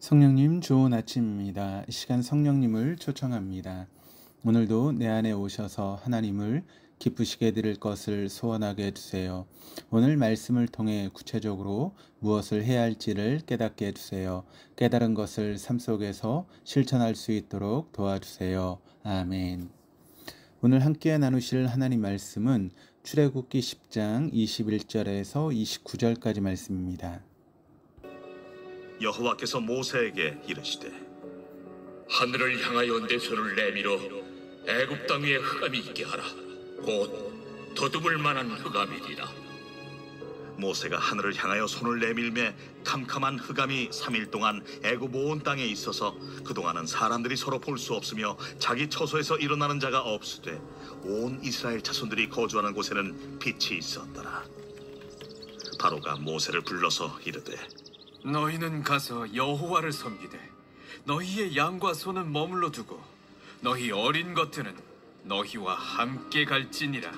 성령님 좋은 아침입니다. 이 시간 성령님을 초청합니다. 오늘도 내 안에 오셔서 하나님을 기쁘시게 드릴 것을 소원하게 해주세요. 오늘 말씀을 통해 구체적으로 무엇을 해야 할지를 깨닫게 해주세요. 깨달은 것을 삶 속에서 실천할 수 있도록 도와주세요. 아멘. 오늘 함께 나누실 하나님 말씀은 출애굽기 10장 21절에서 29절까지 말씀입니다. 여호와께서 모세에게 이르시되 하늘을 향하여 내 손을 내밀어 애굽 땅 위에 흑암이 있게 하라. 곧 더듬을 만한 흑암이리라. 모세가 하늘을 향하여 손을 내밀매 캄캄한 흑암이 3일 동안 애굽 온 땅에 있어서 그동안은 사람들이 서로 볼 수 없으며 자기 처소에서 일어나는 자가 없으되 온 이스라엘 자손들이 거주하는 곳에는 빛이 있었더라. 바로가 모세를 불러서 이르되 너희는 가서 여호와를 섬기되 너희의 양과 소는 머물러 두고 너희 어린 것들은 너희와 함께 갈지니라.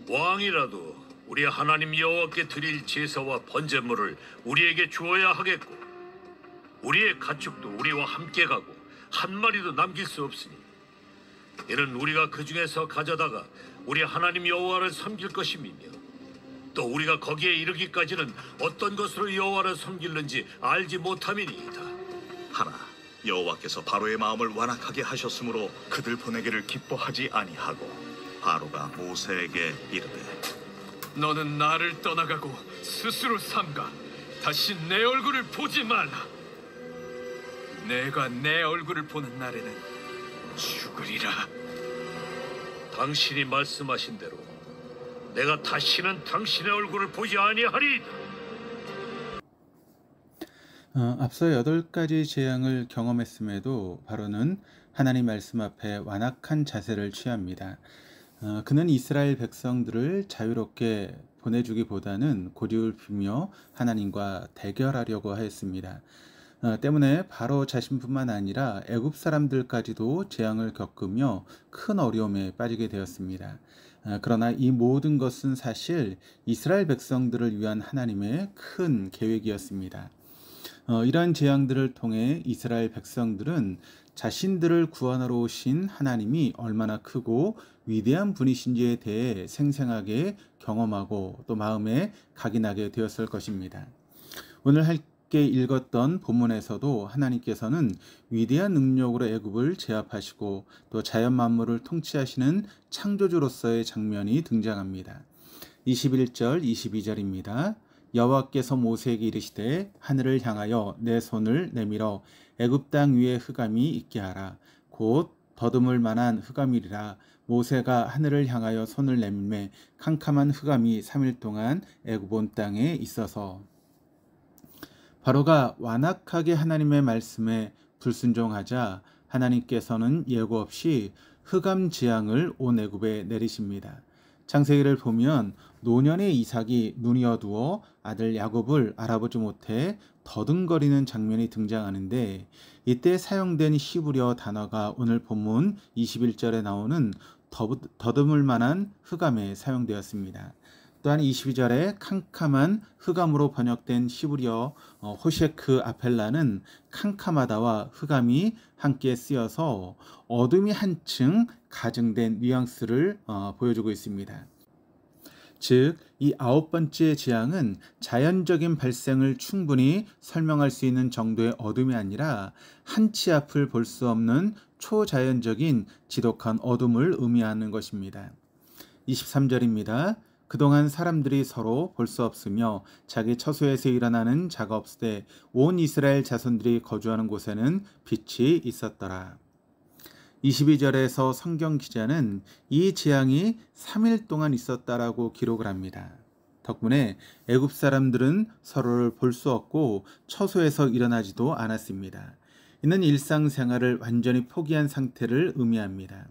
왕이라도 우리 하나님 여호와께 드릴 제사와 번제물을 우리에게 주어야 하겠고 우리의 가축도 우리와 함께 가고 한 마리도 남길 수 없으니 이는 우리가 그 중에서 가져다가 우리 하나님 여호와를 섬길 것임이며 또 우리가 거기에 이르기까지는 어떤 것으로 여호와를 섬길는지 알지 못함이니이다. 하나 여호와께서 바로의 마음을 완악하게 하셨으므로 그들 보내기를 기뻐하지 아니하고 바로가 모세에게 이르되 너는 나를 떠나가고 스스로 삼가 다시 내 얼굴을 보지 말라. 내가 내 얼굴을 보는 날에는 죽으리라. 당신이 말씀하신 대로 내가 다시는 당신의 얼굴을 보지 아니하리이다. 앞서 8가지 재앙을 경험했음에도 바로는 하나님 말씀 앞에 완악한 자세를 취합니다. 그는 이스라엘 백성들을 자유롭게 보내주기보다는 고집을 피우며 하나님과 대결하려고 하였습니다. 때문에 바로 자신뿐만 아니라 애굽 사람들까지도 재앙을 겪으며 큰 어려움에 빠지게 되었습니다. 그러나 이 모든 것은 사실 이스라엘 백성들을 위한 하나님의 큰 계획이었습니다. 이러한 재앙들을 통해 이스라엘 백성들은 자신들을 구원하러 오신 하나님이 얼마나 크고 위대한 분이신지에 대해 생생하게 경험하고 또 마음에 각인하게 되었을 것입니다. 오늘 함께 읽었던 본문에서도 하나님께서는 위대한 능력으로 애굽을 제압하시고 또 자연 만물을 통치하시는 창조주로서의 장면이 등장합니다. 21절, 22절입니다. 여호와께서 모세에게 이르시되 하늘을 향하여 내 손을 내밀어 애굽 땅 위에 흑암이 있게 하라. 곧 더듬을 만한 흑암이리라. 모세가 하늘을 향하여 손을 내밀매 캄캄한 흑암이 3일 동안 애굽 온 땅에 있어서 바로가 완악하게 하나님의 말씀에 불순종하자 하나님께서는 예고 없이 흑암 재앙을 온 애굽에 내리십니다. 창세기를 보면 노년의 이삭이 눈이 어두워 아들 야곱을 알아보지 못해 더듬거리는 장면이 등장하는데 이때 사용된 히브리어 단어가 오늘 본문 21절에 나오는 더듬을 만한 흑암에 사용되었습니다. 또한 22절에 캄캄한 흑암으로 번역된 히브리어 호셰크 아펠라는 캄캄하다와 흑암이 함께 쓰여서 어둠이 한층 가증된 뉘앙스를 보여주고 있습니다. 즉, 이 9번째 재앙은 자연적인 발생을 충분히 설명할 수 있는 정도의 어둠이 아니라 한치 앞을 볼 수 없는 초자연적인 지독한 어둠을 의미하는 것입니다. 23절입니다. 그동안 사람들이 서로 볼 수 없으며 자기 처소에서 일어나는 자가 없으되 온 이스라엘 자손들이 거주하는 곳에는 빛이 있었더라. 22절에서 성경 기자는 이 재앙이 3일 동안 있었다라고 기록을 합니다. 덕분에 애굽 사람들은 서로를 볼 수 없고 처소에서 일어나지도 않았습니다. 이는 일상생활을 완전히 포기한 상태를 의미합니다.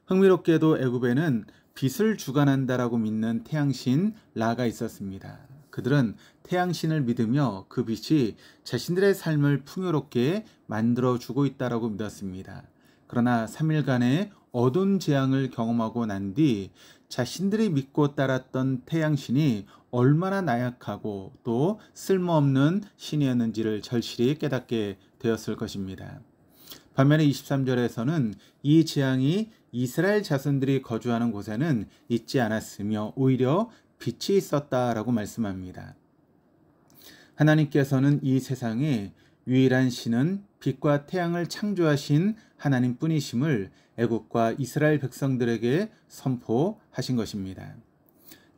흥미롭게도 애굽에는 빛을 주관한다라고 믿는 태양신 라가 있었습니다. 그들은 태양신을 믿으며 그 빛이 자신들의 삶을 풍요롭게 만들어주고 있다라고 믿었습니다. 그러나 3일간의 어두운 재앙을 경험하고 난 뒤 자신들이 믿고 따랐던 태양신이 얼마나 나약하고 또 쓸모없는 신이었는지를 절실히 깨닫게 되었을 것입니다. 반면에 23절에서는 이 재앙이 이스라엘 자손들이 거주하는 곳에는 있지 않았으며 오히려 빛이 있었다라고 말씀합니다. 하나님께서는 이 세상에 유일한 신은 빛과 태양을 창조하신 하나님뿐이심을 애국과 이스라엘 백성들에게 선포하신 것입니다.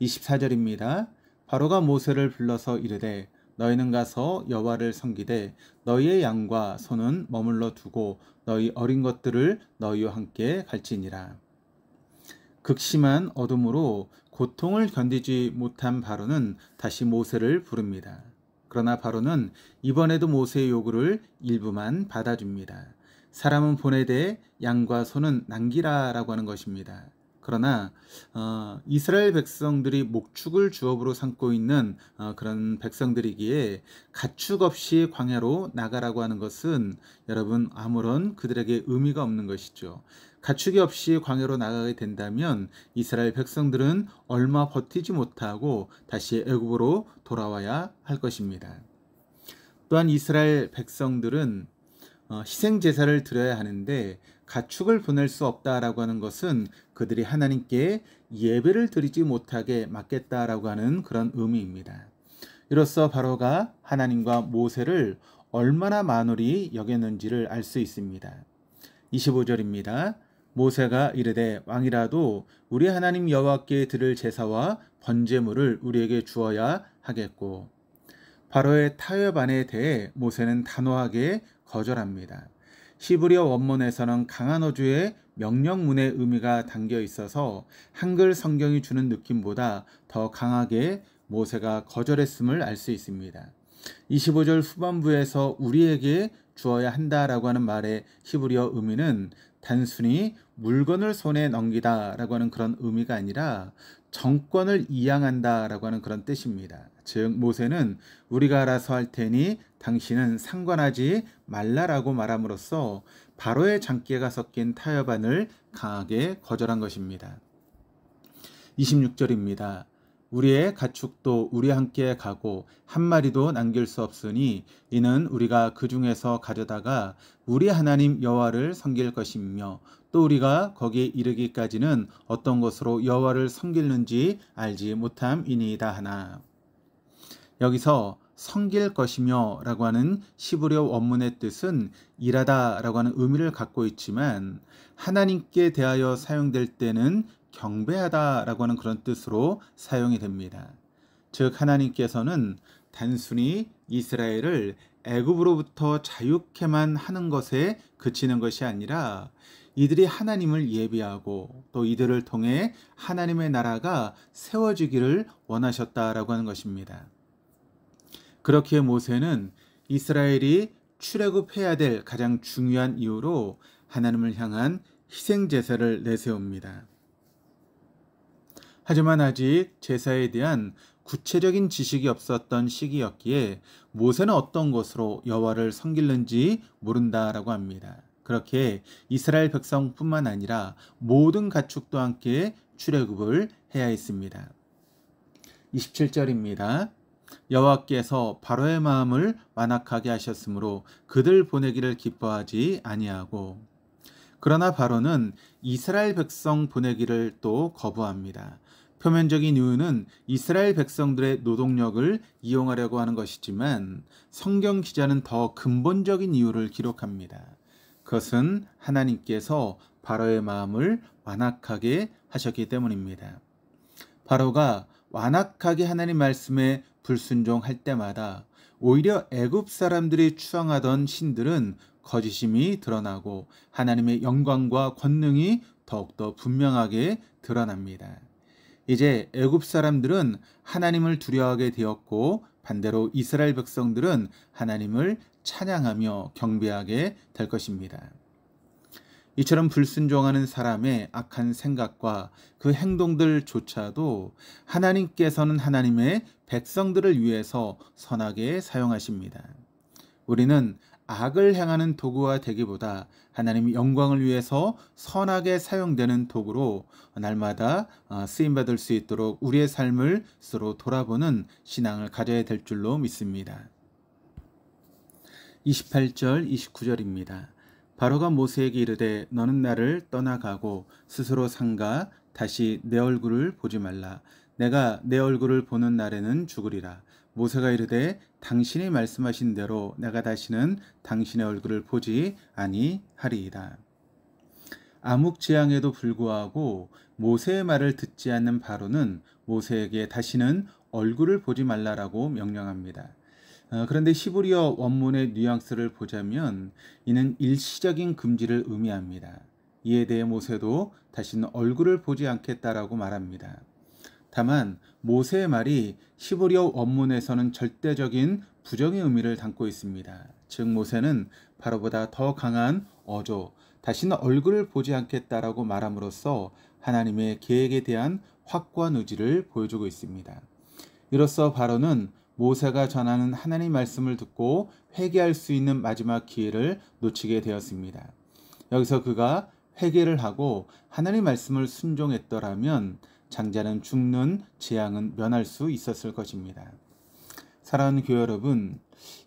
24절입니다. 바로가 모세를 불러서 이르되 너희는 가서 여호와를 섬기되 너희의 양과 소는 머물러 두고 너희 어린 것들을 너희와 함께 갈지니라. 극심한 어둠으로 고통을 견디지 못한 바로는 다시 모세를 부릅니다. 그러나 바로는 이번에도 모세의 요구를 일부만 받아줍니다. 사람은 보내되 양과 소는 남기라라고 하는 것입니다. 그러나 이스라엘 백성들이 목축을 주업으로 삼고 있는 그런 백성들이기에 가축 없이 광야로 나가라고 하는 것은 여러분 아무런 그들에게 의미가 없는 것이죠. 가축이 없이 광야로 나가게 된다면 이스라엘 백성들은 얼마 버티지 못하고 다시 애굽으로 돌아와야 할 것입니다. 또한 이스라엘 백성들은 희생 제사를 드려야 하는데 가축을 보낼 수 없다라고 하는 것은 그들이 하나님께 예배를 드리지 못하게 막겠다라고 하는 그런 의미입니다. 이로써 바로가 하나님과 모세를 얼마나 만홀히 여겼는지를 알 수 있습니다. 25절입니다. 모세가 이르되 왕이라도 우리 하나님 여호와께 드릴 제사와 번제물을 우리에게 주어야 하겠고, 바로의 타협안에 대해 모세는 단호하게 거절합니다. 히브리어 원문에서는 강한 어조의 명령문의 의미가 담겨 있어서 한글 성경이 주는 느낌보다 더 강하게 모세가 거절했음을 알 수 있습니다. 25절 후반부에서 우리에게 주어야 한다라고 하는 말의 히브리어 의미는 단순히 물건을 손에 넘기다 라고 하는 그런 의미가 아니라 정권을 이양한다 라고 하는 그런 뜻입니다. 즉 모세는 우리가 알아서 할 테니 당신은 상관하지 말라라고 말함으로써 바로의 장기가 섞인 타협안을 강하게 거절한 것입니다. 26절입니다. 우리의 가축도 우리와 함께 가고 한 마리도 남길 수 없으니 이는 우리가 그 중에서 가져다가 우리 하나님 여호와를 섬길 것이며 또 우리가 거기에 이르기까지는 어떤 것으로 여호와를 섬기는지 알지 못함이니이다 하나. 여기서 섬길 것이며 라고 하는 히브리어 원문의 뜻은 일하다 라고 하는 의미를 갖고 있지만 하나님께 대하여 사용될 때는 경배하다 라고 하는 그런 뜻으로 사용이 됩니다. 즉 하나님께서는 단순히 이스라엘을 애굽으로부터 자유케만 하는 것에 그치는 것이 아니라 이들이 하나님을 예비하고 또 이들을 통해 하나님의 나라가 세워지기를 원하셨다라고 하는 것입니다. 그렇게 모세는 이스라엘이 출애굽해야 될 가장 중요한 이유로 하나님을 향한 희생 제사를 내세웁니다. 하지만 아직 제사에 대한 구체적인 지식이 없었던 시기였기에 모세는 어떤 것으로 여호와를 섬기는지 모른다라고 합니다. 그렇게 이스라엘 백성뿐만 아니라 모든 가축도 함께 출애굽을 해야 했습니다. 27절입니다. 여호와께서 바로의 마음을 완악하게 하셨으므로 그들 보내기를 기뻐하지 아니하고, 그러나 바로는 이스라엘 백성 보내기를 또 거부합니다. 표면적인 이유는 이스라엘 백성들의 노동력을 이용하려고 하는 것이지만 성경 기자는 더 근본적인 이유를 기록합니다. 그것은 하나님께서 바로의 마음을 완악하게 하셨기 때문입니다. 바로가 완악하게 하나님 말씀에 불순종할 때마다 오히려 애굽 사람들이 추앙하던 신들은 거짓임이 드러나고 하나님의 영광과 권능이 더욱더 분명하게 드러납니다. 이제 애굽 사람들은 하나님을 두려워하게 되었고 반대로 이스라엘 백성들은 하나님을 찬양하며 경배하게 될 것입니다. 이처럼 불순종하는 사람의 악한 생각과 그 행동들조차도 하나님께서는 하나님의 백성들을 위해서 선하게 사용하십니다. 우리는 악을 행하는 도구가 되기보다 하나님의 영광을 위해서 선하게 사용되는 도구로 날마다 쓰임받을 수 있도록 우리의 삶을 스스로 돌아보는 신앙을 가져야 될 줄로 믿습니다. 28절 29절입니다. 바로가 모세에게 이르되 너는 나를 떠나가고 스스로 상가 다시 내 얼굴을 보지 말라. 내가 내 얼굴을 보는 날에는 죽으리라. 모세가 이르되 당신이 말씀하신 대로 내가 다시는 당신의 얼굴을 보지 아니하리이다. 암묵지향에도 불구하고 모세의 말을 듣지 않는 바로는 모세에게 다시는 얼굴을 보지 말라라고 명령합니다. 그런데 히브리어 원문의 뉘앙스를 보자면 이는 일시적인 금지를 의미합니다. 이에 대해 모세도 다시는 얼굴을 보지 않겠다라고 말합니다. 다만 모세의 말이 히브리어 원문에서는 절대적인 부정의 의미를 담고 있습니다. 즉 모세는 바로보다 더 강한 어조, 다시는 얼굴을 보지 않겠다라고 말함으로써 하나님의 계획에 대한 확고한 의지를 보여주고 있습니다. 이로써 바로는 모세가 전하는 하나님 말씀을 듣고 회개할 수 있는 마지막 기회를 놓치게 되었습니다. 여기서 그가 회개를 하고 하나님 말씀을 순종했더라면 장자는 죽는 재앙은 면할 수 있었을 것입니다. 사랑하는 교회 여러분,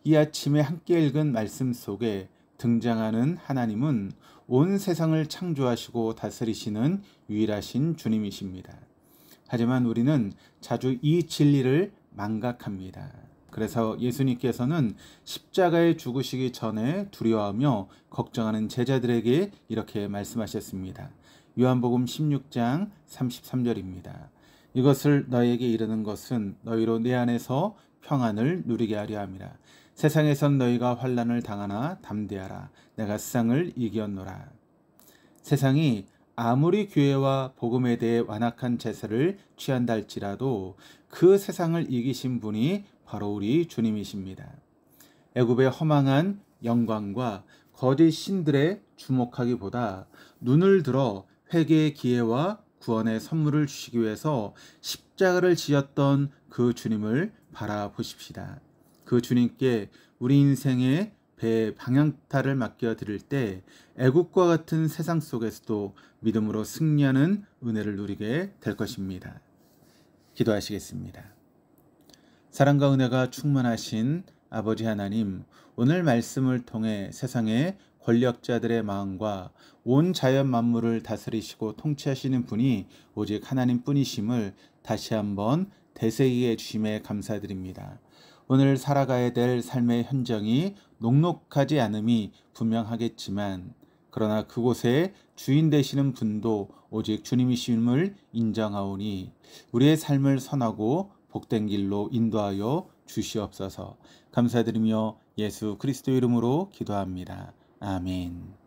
이 아침에 함께 읽은 말씀 속에 등장하는 하나님은 온 세상을 창조하시고 다스리시는 유일하신 주님이십니다. 하지만 우리는 자주 이 진리를 망각합니다. 그래서 예수님께서는 십자가에 죽으시기 전에 두려워하며 걱정하는 제자들에게 이렇게 말씀하셨습니다. 요한복음 16장 33절입니다. 이것을 너희에게 이르는 것은 너희로 내 안에서 평안을 누리게 하려 함이라. 세상에선 너희가 환난을 당하나 담대하라. 내가 세상을 이겼노라. 세상이 아무리 교회와 복음에 대해 완악한 제세를 취한다 할지라도 그 세상을 이기신 분이 바로 우리 주님이십니다. 애굽의 허망한 영광과 거짓 신들에 주목하기보다 눈을 들어 회개의 기회와 구원의 선물을 주시기 위해서 십자가를 지었던 그 주님을 바라보십시다. 그 주님께 우리 인생의 배 방향타를 맡겨드릴 때 애국과 같은 세상 속에서도 믿음으로 승리하는 은혜를 누리게 될 것입니다. 기도하시겠습니다. 사랑과 은혜가 충만하신 아버지 하나님, 오늘 말씀을 통해 세상의 권력자들의 마음과 온 자연 만물을 다스리시고 통치하시는 분이 오직 하나님뿐이심을 다시 한번 되새기게 해주심에 감사드립니다. 오늘 살아가야 될 삶의 현장이 녹록하지 않음이 분명하겠지만 그러나 그곳에 주인 되시는 분도 오직 주님이심을 인정하오니 우리의 삶을 선하고 복된 길로 인도하여 주시옵소서. 감사드리며 예수 그리스도 이름으로 기도합니다. 아멘.